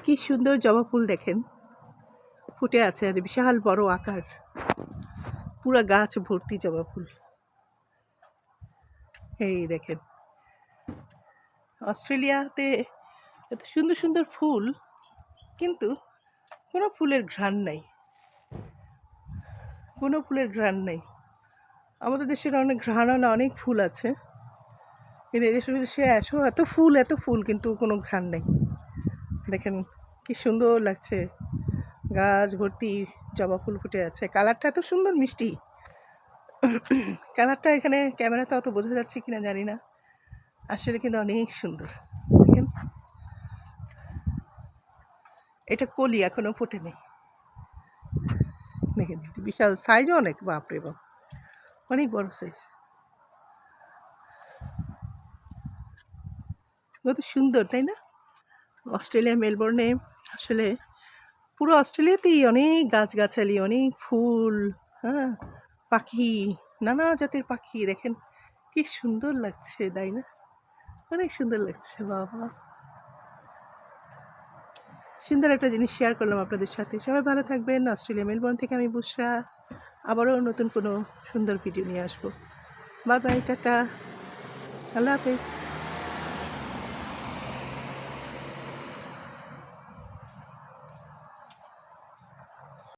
কি সুন্দর জবা ফুল দেখেন ফুটে আছে, আর বিশাল বড় আকার, পুরা গাছ ভর্তি জবা ফুল। এই দেখেন অস্ট্রেলিয়াতে এত সুন্দর সুন্দর ফুল, কিন্তু কোনো ফুলের ঘ্রাণ নাই, কোনো ফুলের ঘ্রাণ নেই। আমাদের দেশের অনেক ঘ্রাণওয়ালা অনেক ফুল আছে, কিন্তু এদেশের দেশে এত ফুল কিন্তু কোনো ঘ্রাণ নেই। দেখেন কি সুন্দর লাগছে, গাছ ভর্তি জবা ফুল ফুটে আছে। কালারটা এত সুন্দর মিষ্টি, কালারটা এখানে ক্যামেরাতে অত বোঝা যাচ্ছে কিনা জানি না, আসলে কিন্তু অনেক সুন্দর। দেখেন এটা কলি এখনো ফোটেনি। দেখেন বিশাল সাইজও অনেক, বাপরে বাপ, অনেক বড় সাইজ। কত সুন্দর তাই না? অস্ট্রেলিয়া মেলবোর্নে আসলে পুরো অস্ট্রেলিয়াতেই অনেক গাছগাছালি, অনেক ফুল, হ্যাঁ, পাখি, নানা জাতের পাখি। দেখেন কি সুন্দর লাগছে তাই না? অনেক সুন্দর লাগছে। বাবা, সুন্দর একটা জিনিস শেয়ার করলাম আপনাদের সাথে। সবাই ভালো থাকবেন। অস্ট্রেলিয়া মেলবোর্ন থেকে আমি বুশরা, আবারও নতুন কোনো সুন্দর ভিডিও নিয়ে আসবো। বাই বাই, টাটা, আল্লাহ হাফেজ।